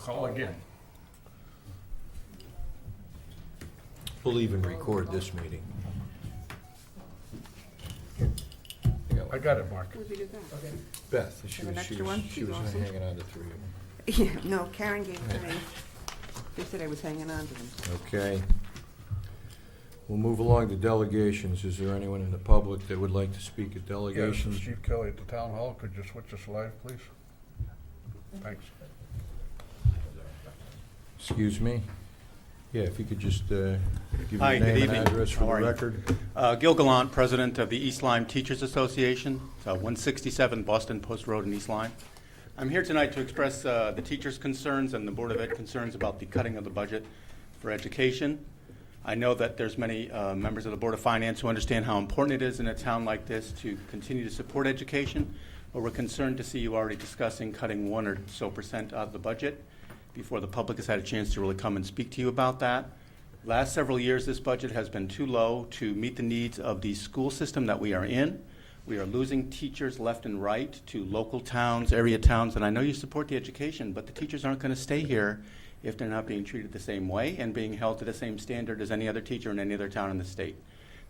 call again. We'll even record this meeting. I got it, Mark. Who did that? Beth, she Have an was, she extra was, one? she She's was awesome. hanging on to three of them. Yeah, no, Karen gave it to me. They said I was hanging on to them. Okay. We'll move along to delegations. Is there anyone in the public that would like to speak at Yes, delegations? Chief Kelly at the town hall. Could you switch us live, please? Thanks. Excuse me? Yeah, if you could just give Hi, your good name evening. and address for How the are you? record. Gil Gallant, President of the East Lyme Teachers Association, 167 Boston Post Road in East Lyme. I'm here tonight to express the teachers' concerns and the Board of Ed concerns about the cutting of the budget for education. I know that there's many members of the Board of Finance who understand how important it is in a town like this to continue to support education, but we're concerned to see you already discussing cutting 1% or so out of the budget before the public has had a chance to really come and speak to you about that. Last several years, this budget has been too low to meet the needs of the school system that we are in. We are losing teachers left and right to local towns, area towns, and I know you support the education, but the teachers aren't going to stay here if they're not being treated the same way and being held to the same standard as any other teacher in any other town in the state.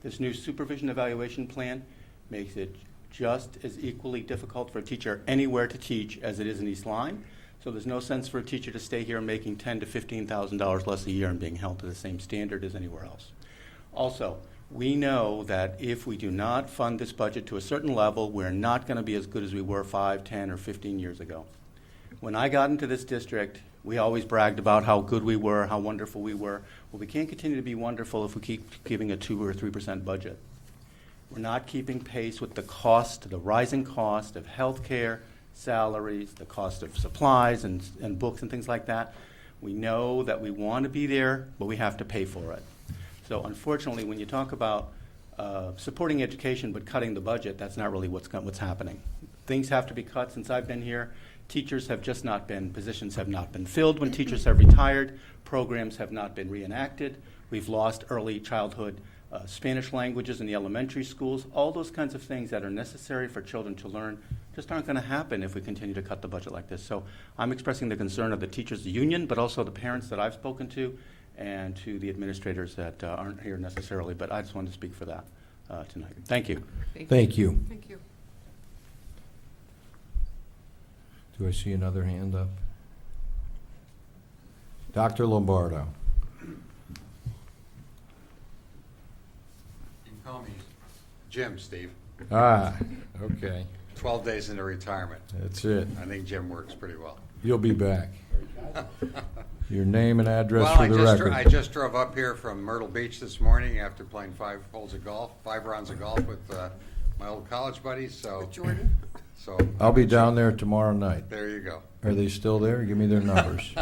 This new supervision evaluation plan makes it just as equally difficult for a teacher anywhere to teach as it is in East Lyme. So there's no sense for a teacher to stay here making $10,000 to $15,000 less a year and being held to the same standard as anywhere else. Also, we know that if we do not fund this budget to a certain level, we're not going to be as good as we were 5, 10, or 15 years ago. When I got into this district, we always bragged about how good we were, how wonderful we were. Well, we can't continue to be wonderful if we keep giving a 2 or 3% budget. We're not keeping pace with the cost, the rising cost of health care, salaries, the cost of supplies and books and things like that. We know that we want to be there, but we have to pay for it. So unfortunately, when you talk about supporting education but cutting the budget, that's not really what's happening. Things have to be cut. Since I've been here, teachers have just not been, positions have not been filled when teachers have retired, programs have not been reenacted. We've lost early childhood Spanish languages in the elementary schools. All those kinds of things that are necessary for children to learn just aren't going to happen if we continue to cut the budget like this. So I'm expressing the concern of the teachers union, but also the parents that I've spoken to and to the administrators that aren't here necessarily, but I just wanted to speak for that tonight. Thank you. Thank you. Thank you. Do I see another hand up? Dr. Lombardo. You can call me Jim, Steve. Ah, okay. 12 days into retirement. That's it. I think Jim works pretty well. You'll be back. Your name and address Well, for the record. I just drove up here from Myrtle Beach this morning after playing 5 rounds of golf with my old college buddies. So, Jordan? I'll be down there tomorrow night. There you go. Are they still there? Give me their numbers.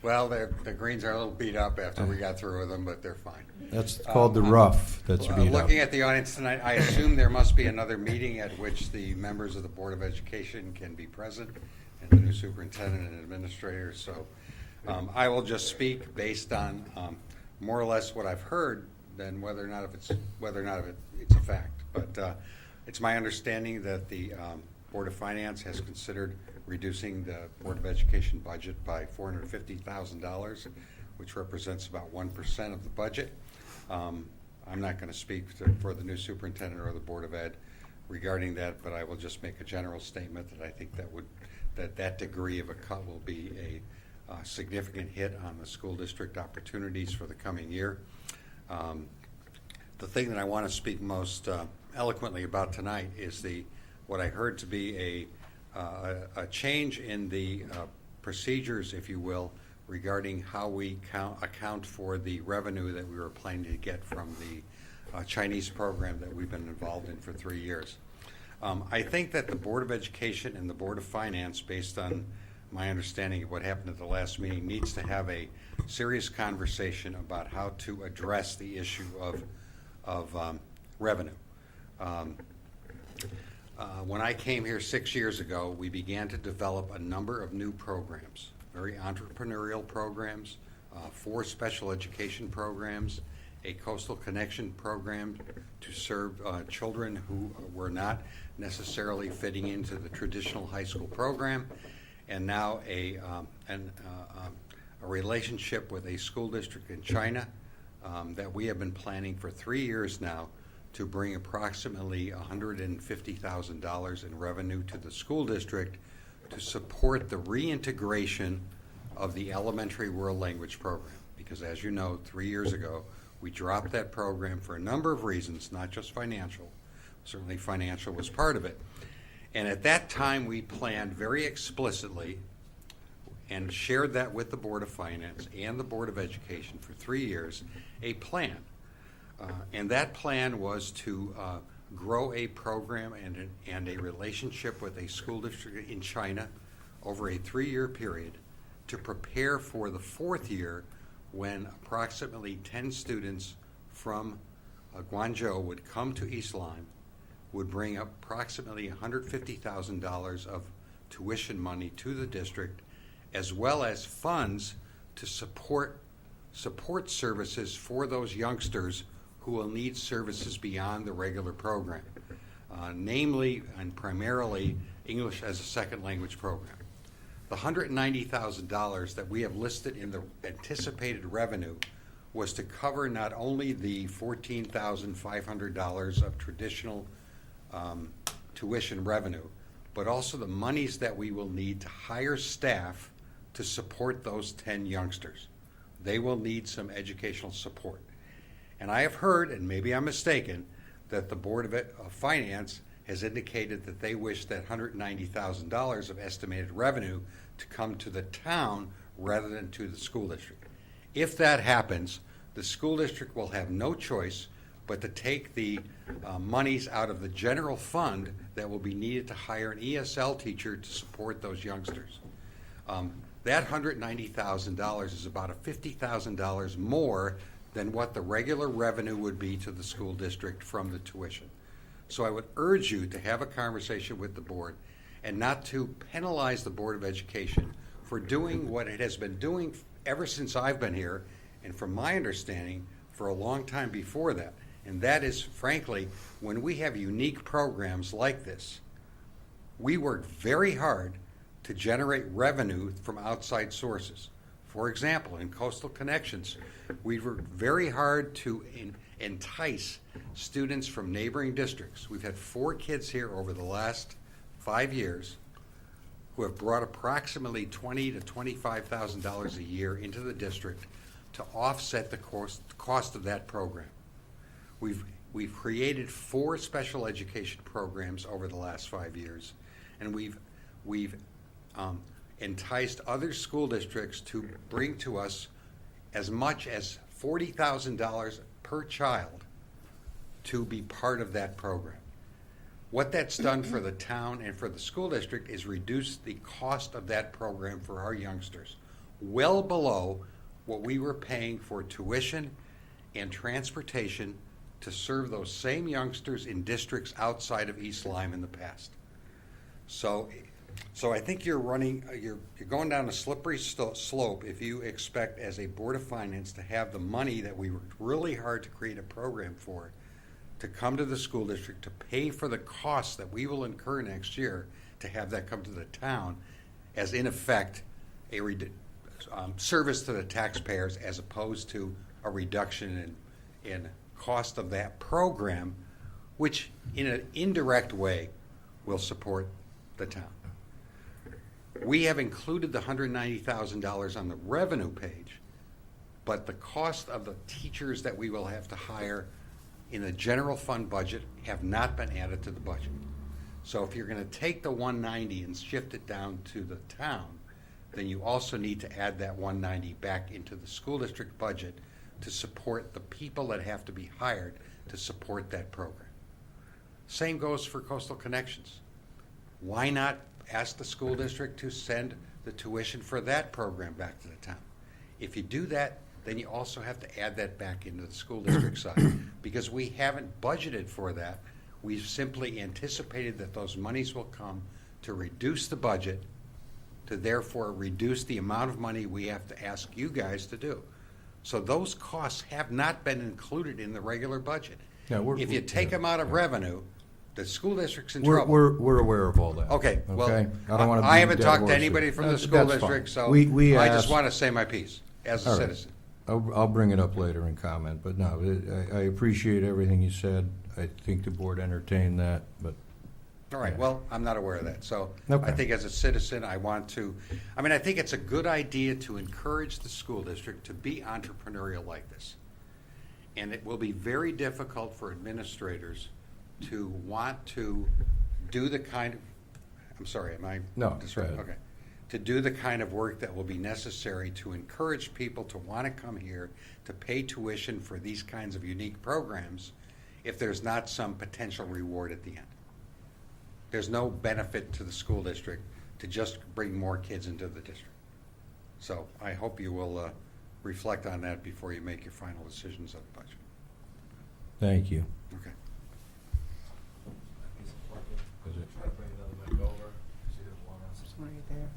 Well, the greens are a little beat up after we got through with them, but they're fine. That's called the rough. That's beat up. Looking at the audience tonight, I assume there must be another meeting at which the members of the Board of Education can be present, and the new superintendent and administrator. So I will just speak based on more or less what I've heard, than whether or not it's a fact. But it's my understanding that the Board of Finance has considered reducing the Board of Education budget by $450,000, which represents about 1% of the budget. I'm not going to speak for the new superintendent or the Board of Ed regarding that, but I will just make a general statement that I think that degree of a cut will be a significant hit on the school district opportunities for the coming year. The thing that I want to speak most eloquently about tonight is what I heard to be a change in the procedures, if you will, regarding how we account for the revenue that we were planning to get from the Chinese program that we've been involved in for 3 years. I think that the Board of Education and the Board of Finance, based on my understanding of what happened at the last meeting, needs to have a serious conversation about how to address the issue of revenue. When I came here 6 years ago, we began to develop a number of new programs, very entrepreneurial programs, 4 special education programs, a Coastal Connection program to serve children who were not necessarily fitting into the traditional high school program, and now a relationship with a school district in China that we have been planning for 3 years now to bring approximately $150,000 in revenue to the school district to support the reintegration of the elementary world language program. Because as you know, 3 years ago, we dropped that program for a number of reasons, not just financial. Certainly financial was part of it. And at that time, we planned very explicitly and shared that with the Board of Finance and the Board of Education for 3 years, a plan. And that plan was to grow a program and a relationship with a school district in China over a 3-year period to prepare for the 4th year when approximately 10 students from Guangzhou would come to East Lyme, would bring approximately $150,000 of tuition money to the district, as well as funds to support services for those youngsters who will need services beyond the regular program, namely and primarily English as a second language program. The $190,000 that we have listed in the anticipated revenue was to cover not only the $14,500 of traditional tuition revenue, but also the monies that we will need to hire staff to support those 10 youngsters. They will need some educational support. And I have heard, and maybe I'm mistaken, that the Board of Finance has indicated that they wish that $190,000 of estimated revenue to come to the town rather than to the school district. If that happens, the school district will have no choice but to take the monies out of the general fund that will be needed to hire an ESL teacher to support those youngsters. That $190,000 is about $50,000 more than what the regular revenue would be to the school district from the tuition. So I would urge you to have a conversation with the board and not to penalize the Board of Education for doing what it has been doing ever since I've been here, and from my understanding, for a long time before that. And that is, frankly, when we have unique programs like this, we work very hard to generate revenue from outside sources. For example, in Coastal Connections, we worked very hard to entice students from neighboring districts. We've had 4 kids here over the last 5 years who have brought approximately $20,000 to $25,000 a year into the district to offset the cost of that program. We've created 4 special education programs over the last 5 years, and we've enticed other school districts to bring to us as much as $40,000 per child to be part of that program. What that's done for the town and for the school district is reduce the cost of that program for our youngsters, well below what we were paying for tuition and transportation to serve those same youngsters in districts outside of East Lyme in the past. So I think you're going down a slippery slope if you expect as a Board of Finance to have the money that we worked really hard to create a program for to come to the school district to pay for the costs that we will incur next year to have that come to the town as, in effect, a service to the taxpayers as opposed to a reduction in cost of that program, which in an indirect way will support the town. We have included the $190,000 on the revenue page, but the cost of the teachers that we will have to hire in the general fund budget have not been added to the budget. So if you're going to take the 190 and shift it down to the town, then you also need to add that 190 back into the school district budget to support the people that have to be hired to support that program. Same goes for Coastal Connections. Why not ask the school district to send the tuition for that program back to the town? If you do that, then you also have to add that back into the school district side, because we haven't budgeted for that. We've simply anticipated that those monies will come to reduce the budget, to therefore reduce the amount of money we have to ask you guys to do. So those costs have not been included in the regular budget. Yeah, If you take them out of revenue, The school district's in We're, trouble. we're aware of all that. Okay, well, Okay? I don't wanna I beat haven't dead talked to horses. anybody from the That's school fine. district, so We I just asked- want to say my piece as a All right. citizen. I'll bring it up later in comment, but no, I appreciate everything you said. I think the board entertained that, but All right, Yeah. well, I'm not aware of that, so I Okay. think as a citizen, I think it's a good idea to encourage the school district to be entrepreneurial like this. And it will be very difficult for administrators to want to do the kind of, I'm sorry, am I? No, go disrupting? ahead. Okay. To do the kind of work that will be necessary to encourage people to want to come here to pay tuition for these kinds of unique programs if there's not some potential reward at the end. There's no benefit to the school district to just bring more kids into the district. So I hope you will reflect on that before you make your final decisions on the budget. thank you. Okay. Is it- Right there.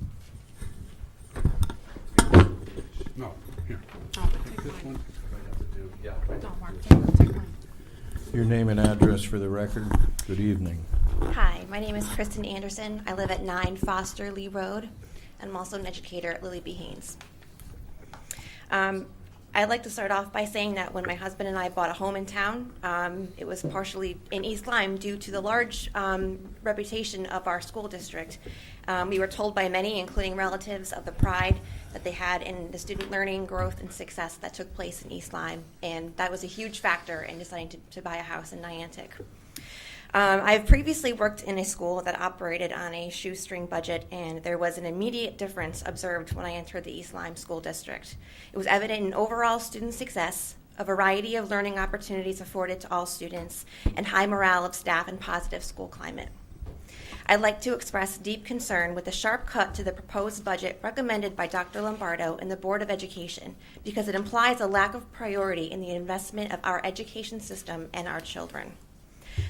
No, here. Oh, take mine. Don't mark, take mine. Your name and address for the record. Good evening. Hi, my name is Kristen Anderson. I live at 9 Foster Lee Road, and I'm also an educator at Lily B. Haynes. I'd like to start off by saying that when my husband and I bought a home in town, it was partially in East Lyme due to the large reputation of our school district. We were told by many, including relatives, of the pride that they had in the student learning, growth, and success that took place in East Lyme, and that was a huge factor in deciding to buy a house in Niantic. I've previously worked in a school that operated on a shoestring budget, and there was an immediate difference observed when I entered the East Lyme School District. It was evident in overall student success, a variety of learning opportunities afforded to all students, and high morale of staff and positive school climate. I'd like to express deep concern with the sharp cut to the proposed budget recommended by Dr. Lombardo and the Board of Education because it implies a lack of priority in the investment of our education system and our children.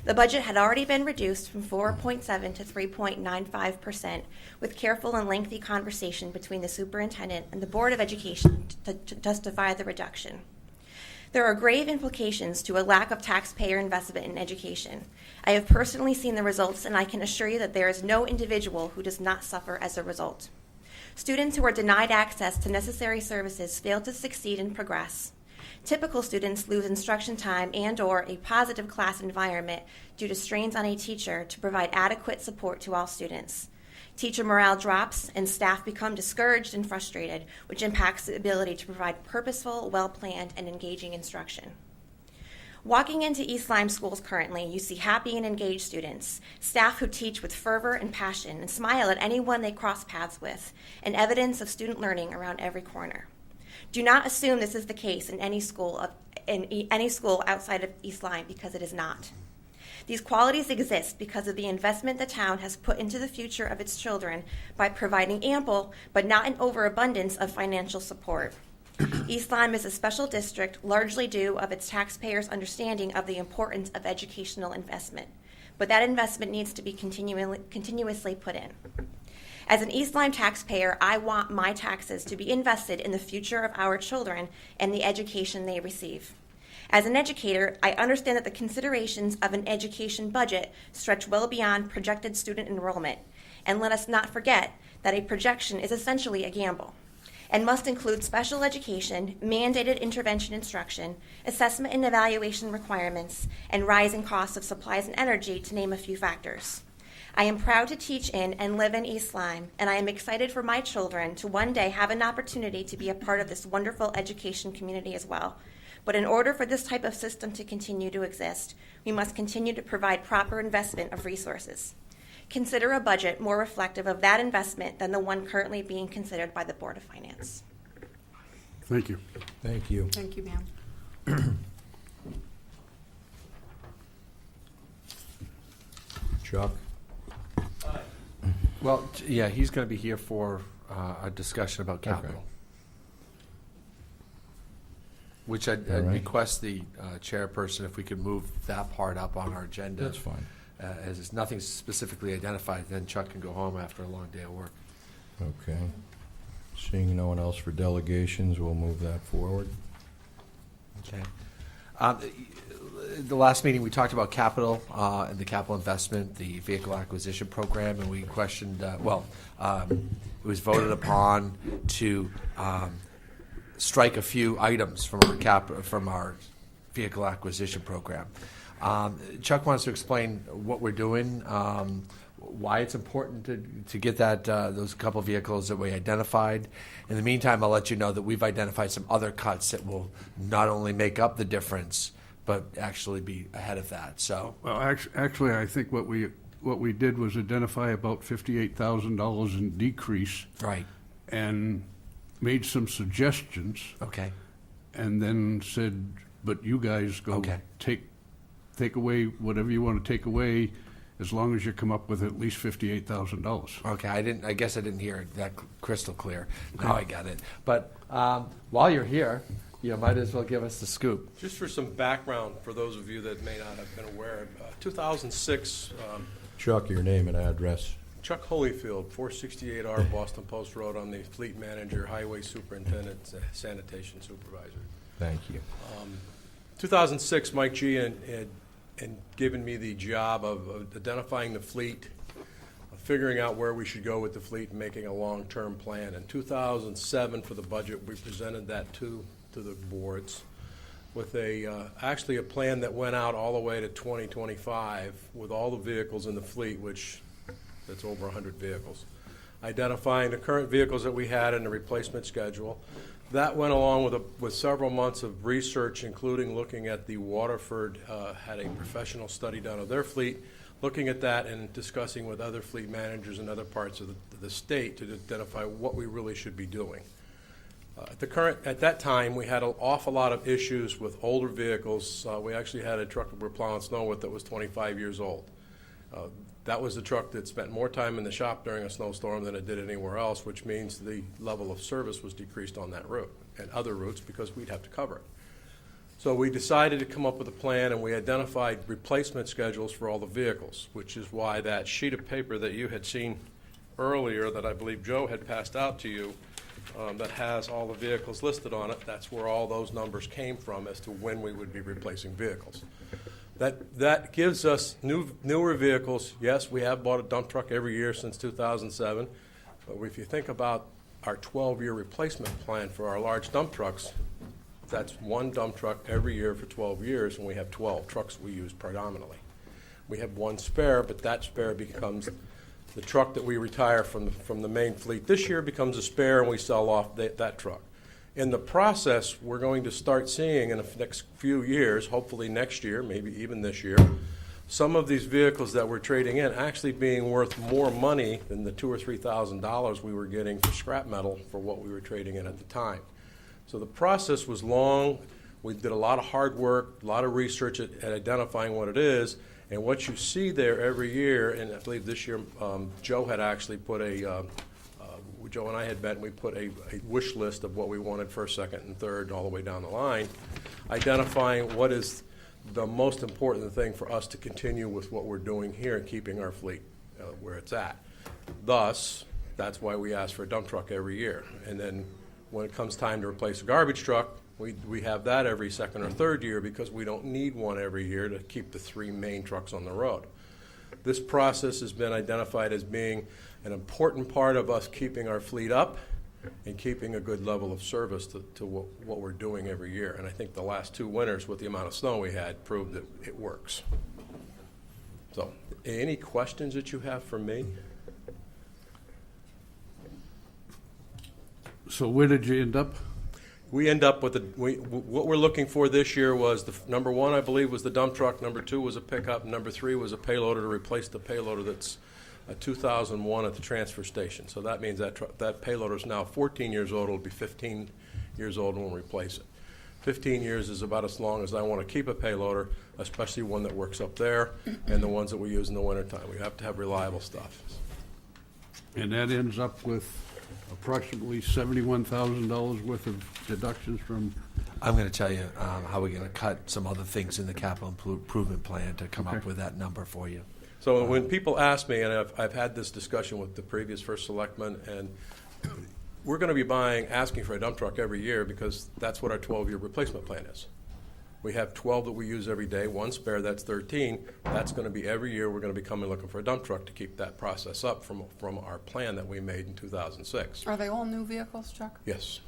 The budget had already been reduced from 4.7 to 3.95%, with careful and lengthy conversation between the superintendent and the Board of Education to justify the reduction. There are grave implications to a lack of taxpayer investment in education. I have personally seen the results, and I can assure you that there is no individual who does not suffer as a result. Students who are denied access to necessary services fail to succeed and progress. Typical students lose instruction time and/or a positive class environment due to strains on a teacher to provide adequate support to all students. Teacher morale drops and staff become discouraged and frustrated, which impacts the ability to provide purposeful, well-planned, and engaging instruction. Walking into East Lyme schools currently, you see happy and engaged students, staff who teach with fervor and passion and smile at anyone they cross paths with, and evidence of student learning around every corner. Do not assume this is the case in any school outside of East Lyme, because it is not. These qualities exist because of the investment the town has put into the future of its children by providing ample, but not an overabundance of financial support. East Lyme is a special district largely due of its taxpayers' understanding of the importance of educational investment, but that investment needs to be continuously put in. As an East Lyme taxpayer, I want my taxes to be invested in the future of our children and the education they receive. As an educator, I understand that the considerations of an education budget stretch well beyond projected student enrollment, and let us not forget that a projection is essentially a gamble and must include special education, mandated intervention instruction, assessment and evaluation requirements, and rising costs of supplies and energy, to name a few factors. I am proud to teach in and live in East Lyme, and I am excited for my children to one day have an opportunity to be a part of this wonderful education community as well. But in order for this type of system to continue to exist, we must continue to provide proper investment of resources. Consider a budget more reflective of that investment than the one currently being considered by the Board of Finance. Thank you. Thank you. Thank you, ma'am. Chuck? Well, yeah, he's going to be here for a discussion about Okay. capital. Which I'd All right. request the chairperson if we could move that part up on our agenda. That's fine. As it's nothing specifically identified, then Chuck can go home after a long day of work. Okay. Seeing no one else for delegations, we'll move that forward. Okay. The last meeting, we talked about capital and the capital investment, the vehicle acquisition program, and we questioned, it was voted upon to strike a few items from our vehicle acquisition program. Chuck wants to explain what we're doing, why it's important to get those couple vehicles that we identified. In the meantime, I'll let you know that we've identified some other cuts that will not only make up the difference, but actually be ahead of that. So, Well, actually, I think what we did was identify about $58,000 in decrease right, and made some suggestions okay, and then said, but you guys go Okay. take away whatever you want to take away as long as you come up with at least $58,000. okay. I guess I didn't hear it that crystal clear. Now I got it. But while you're here, you might as well give us the scoop. Just for some background, for those of you that may not have been aware, 2006, Chuck, your name and address. Chuck Holyfield, 468R Boston Post Road. I'm the fleet manager, highway superintendent, sanitation supervisor. Thank you. 2006, Mike G. had given me the job of identifying the fleet, figuring out where we should go with the fleet, and making a long-term plan. In 2007, for the budget, we presented that to the boards with actually a plan that went out all the way to 2025 with all the vehicles in the fleet, that's over 100 vehicles. Identifying the current vehicles that we had in the replacement schedule. That went along with several months of research, including looking at the Waterford, had a professional study done of their fleet, looking at that and discussing with other fleet managers in other parts of the state to identify what we really should be doing. At that time, we had an awful lot of issues with older vehicles. We actually had a truck that we're plowing snow with that was 25 years old. That was the truck that spent more time in the shop during a snowstorm than it did anywhere else, which means the level of service was decreased on that route and other routes because we'd have to cover it. So we decided to come up with a plan, and we identified replacement schedules for all the vehicles, which is why that sheet of paper that you had seen earlier that I believe Joe had passed out to you that has all the vehicles listed on it, that's where all those numbers came from as to when we would be replacing vehicles. That gives us newer vehicles. Yes, we have bought a dump truck every year since 2007, but if you think about our 12-year replacement plan for our large dump trucks, that's one dump truck every year for 12 years, and we have 12 trucks we use predominantly. We have one spare, but that spare becomes the truck that we retire from the main fleet. This year becomes a spare, and we sell off that truck. In the process, we're going to start seeing in the next few years, hopefully next year, maybe even this year, some of these vehicles that we're trading in actually being worth more money than the $2,000 or $3,000 we were getting for scrap metal for what we were trading in at the time. So the process was long. We did a lot of hard work, a lot of research at identifying what it is. And what you see there every year, and I believe this year Joe had actually put Joe and I had met, and we put a wish list of what we wanted first, second, and third, all the way down the line, identifying what is the most important thing for us to continue with what we're doing here and keeping our fleet where it's at. Thus, that's why we ask for a dump truck every year. And then when it comes time to replace a garbage truck, we have that every second or third year because we don't need one every year to keep the three main trucks on the road. This process has been identified as being an important part of us keeping our fleet up and keeping a good level of service to what we're doing every year. And I think the last two winters with the amount of snow we had proved that it works. So, any questions that you have for me? So where did you end up? We end up with what we're looking for this year was number one, I believe, was the dump truck. Number two was a pickup. Number three was a payloader to replace the payloader that's a 2001 at the transfer station. So that means that payloader is now 14 years old. It'll be 15 years old when we replace it. 15 years is about as long as I want to keep a payloader, especially one that works up there and the ones that we use in the wintertime. We have to have reliable stuff. And that ends up with approximately $71,000 worth of deductions from. I'm going to tell you how we're going to cut some other things in the capital improvement plan to come up with that number for you. So when people ask me, and I've had this discussion with the previous first selectman, and we're going to be asking for a dump truck every year because that's what our 12-year replacement plan is. We have 12 that we use every day, one spare, that's 13. That's going to be every year, we're going to be coming looking for a dump truck to keep that process up from our plan that we made in 2006. Are they all new vehicles, Chuck? Yes.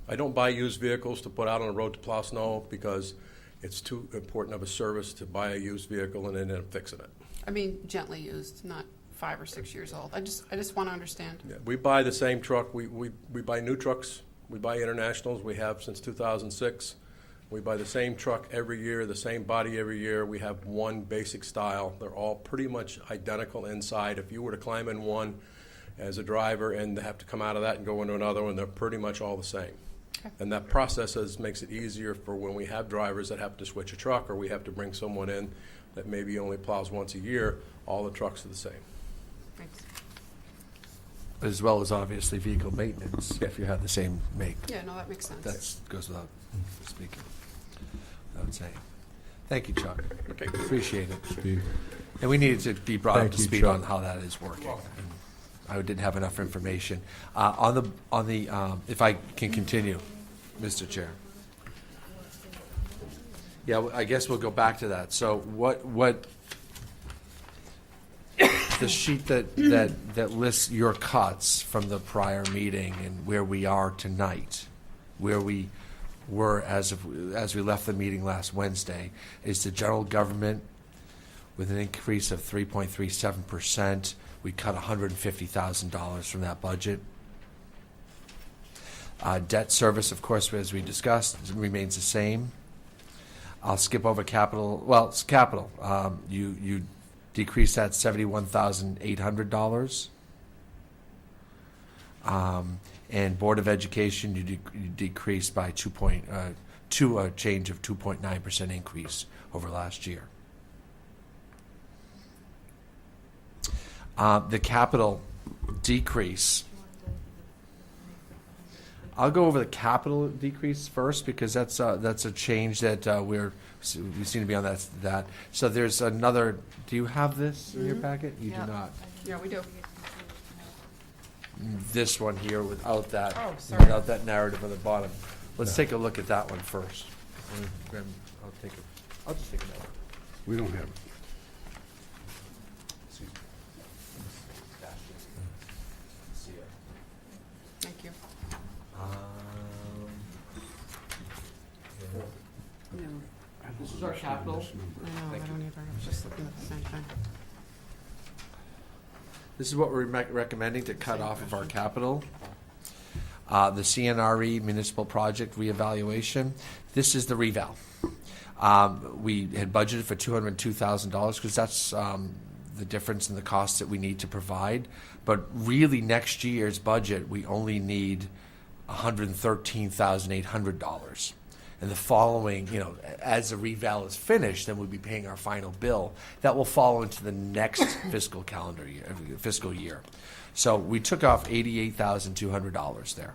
I don't buy used vehicles to put out on the road to plow snow because it's too important of a service to buy a used vehicle and then end up fixing it. I mean, gently used, not 5 or 6 years old. I just want to understand. Yeah, we buy the same truck. We buy new trucks. We buy internationals. We have since 2006. We buy the same truck every year, the same body every year. We have one basic style. They're all pretty much identical inside. If you were to climb in one as a driver and have to come out of that and go into another one, they're pretty much all the same. Okay. And that process makes it easier for when we have drivers that have to switch a truck or we have to bring someone in that maybe only plows once a year. All the trucks are the same. Thanks. As well as obviously vehicle maintenance, if you have the same make. Yeah, no, that makes sense. That goes without speaking, I would say. Thank you, Chuck. Okay. Appreciate it. Steve. And we needed to be brought up Thank to you, speed Chuck. on how that is working. And I didn't have enough information. On the, if I can continue, Mr. Chair. Yeah, I guess we'll go back to that. So what, the sheet that lists your cuts from the prior meeting and where we are tonight, where we were as we left the meeting last Wednesday, is the general government with an increase of 3.37%. We cut $150,000 from that budget. Debt service, of course, as we discussed, remains the same. I'll skip over capital. Well, it's capital. You decrease that $71,800. And Board of Education, you decrease by to a change of 2.9% increase over last year. The capital decrease. I'll go over the capital decrease first because that's a change that we seem to be on that. So there's another. Do you have this in your packet? You Yeah. do not. Yeah, we do. This one here without that. Oh, sorry. Without that narrative on the bottom. Let's take a look at that one first. I'll just take a note. We don't have it. Thank you. No. This is our capital. I know, I don't either. I was just looking at the same thing. This is what we're recommending to cut off of our capital. The CNRE municipal project reevaluation. This is the reval. We had budgeted for $202,000 because that's the difference in the costs that we need to provide. But really, next year's budget, we only need $113,800. And the following, as the reval is finished, then we'll be paying our final bill. That will fall into the next fiscal year. So we took off $88,200 there.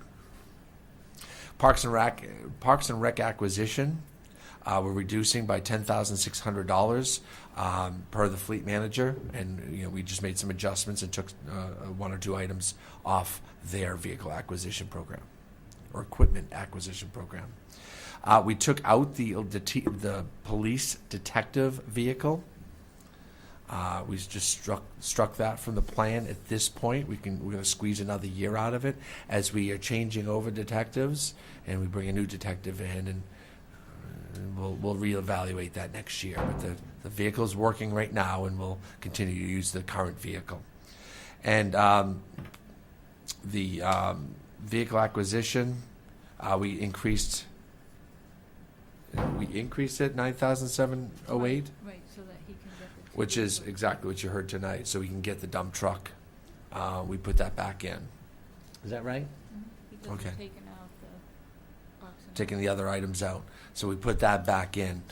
Parks and Rec acquisition, we're reducing by $10,600 per the fleet manager, and we just made some adjustments and took one or two items off their vehicle acquisition program or equipment acquisition program. We took out the police detective vehicle. We just struck that from the plan at this point. We're going to squeeze another year out of it as we are changing over detectives, and we bring a new detective in, and we'll reevaluate that next year. But the vehicle is working right now, and we'll continue to use the current vehicle. And the vehicle acquisition, we increased it 9,708. Right, so that he can get the. Which is exactly what you heard tonight, so we can get the dump truck. We put that back in. Is that right? Because Okay. we're taking out the oxen. Taking the other items out. So we put that back in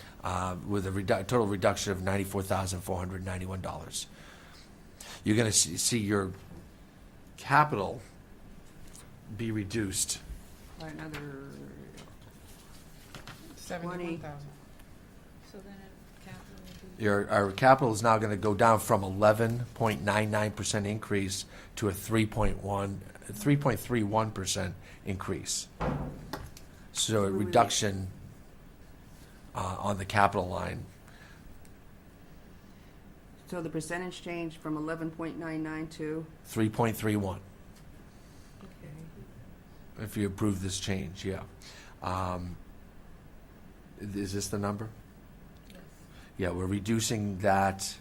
with a total reduction of $94,491. You're going to see your capital be reduced. By another 71,000. So then capital will be. Our capital is now going to go down from 11.99% increase to a 3.31% increase. So a reduction on the capital line. So the percentage change from 11.99 to, 3.31. If you approve this change, yeah. Is this the number? Yeah, we're reducing that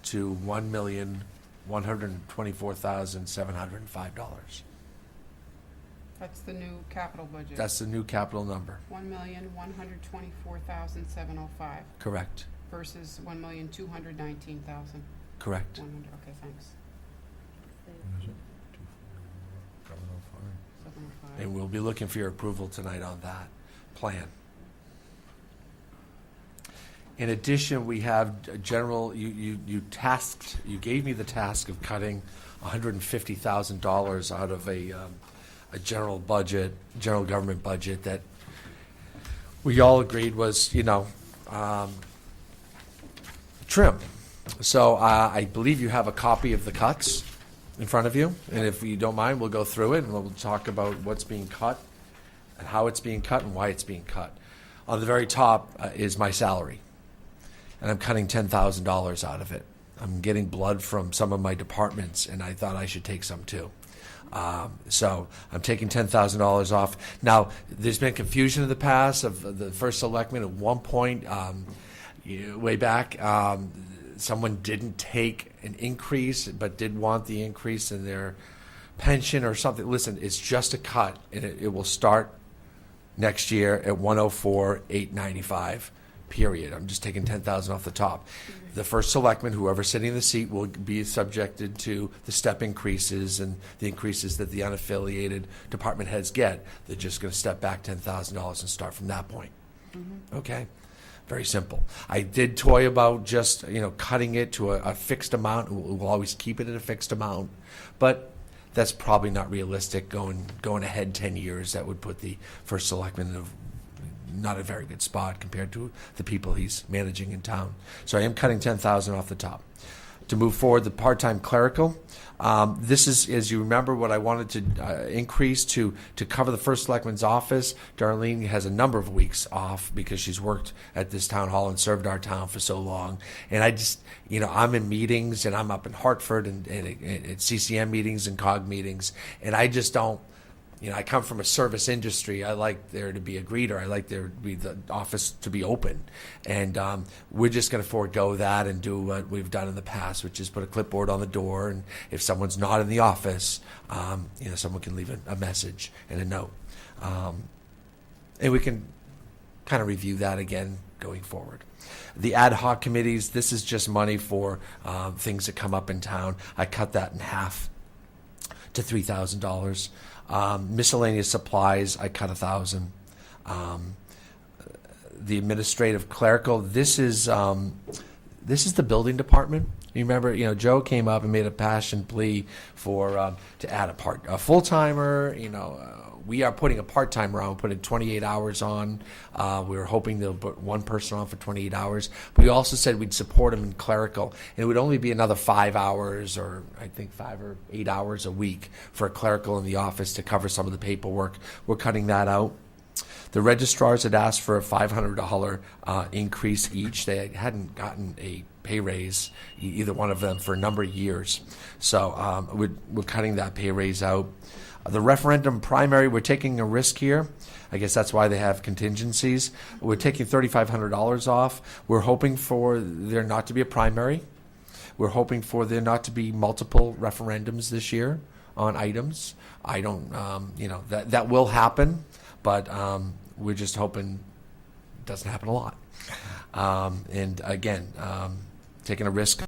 to $1,124,705. That's the new capital budget. That's the new capital number, $1,124,705 correct? versus $1,219,100. Correct. Okay, thanks. 705. And we'll be looking for your approval tonight on that plan. In addition, we have a general, you gave me the task of cutting $150,000 out of a general government budget that we all agreed was, trim. So I believe you have a copy of the cuts in front of you, and if you don't mind, we'll go through it and we'll talk about what's being cut and how it's being cut and why it's being cut. On the very top is my salary, and I'm cutting $10,000 out of it. I'm getting blood from some of my departments, and I thought I should take some too. So I'm taking $10,000 off. Now, there's been confusion in the past of the first selectman. At one point, way back, someone didn't take an increase but did want the increase in their pension or something. Listen, it's just a cut, and it will start next year at $104,895. Period. I'm just taking $10,000 off the top. The first selectman, whoever's sitting in the seat, will be subjected to the step increases and the increases that the unaffiliated department heads get. They're just going to step back $10,000 and start from that point. Okay? Very simple. I did toy about just cutting it to a fixed amount. We'll always keep it at a fixed amount, but that's probably not realistic. Going ahead 10 years, that would put the first selectman in not a very good spot compared to the people he's managing in town. So I am cutting $10,000 off the top. To move forward, the part-time clerical. This is, as you remember, what I wanted to increase to cover the first selectman's office. Darlene has a number of weeks off because she's worked at this town hall and served our town for so long. And I just, I'm in meetings, and I'm up in Hartford and at CCM meetings and COG meetings, and I just don't. I come from a service industry. I like there to be a greeter. I like there to be the office to be open. And we're just going to forego that and do what we've done in the past, which is put a clipboard on the door. And if someone's not in the office, someone can leave a message and a note. And we can kind of review that again going forward. The ad hoc committees, this is just money for things that come up in town. I cut that in half to $3,000. Miscellaneous supplies, I cut $1,000. The administrative clerical, this is the building department. You remember, Joe came up and made a passion plea for to add a full timer. We are putting a part timer on, putting 28 hours on. We were hoping they'll put one person on for 28 hours. But we also said we'd support them in clerical, and it would only be another 5 hours, or I think 5 or 8 hours a week for a clerical in the office to cover some of the paperwork. We're cutting that out. The registrars had asked for a $500 increase each. They hadn't gotten a pay raise, either one of them, for a number of years. So we're cutting that pay raise out. The referendum primary, we're taking a risk here. I guess that's why they have contingencies. We're taking $3,500 off. We're hoping for there not to be a primary. We're hoping for there not to be multiple referendums this year on items. I don't, that will happen, but we're just hoping it doesn't happen a lot. And again, taking a risk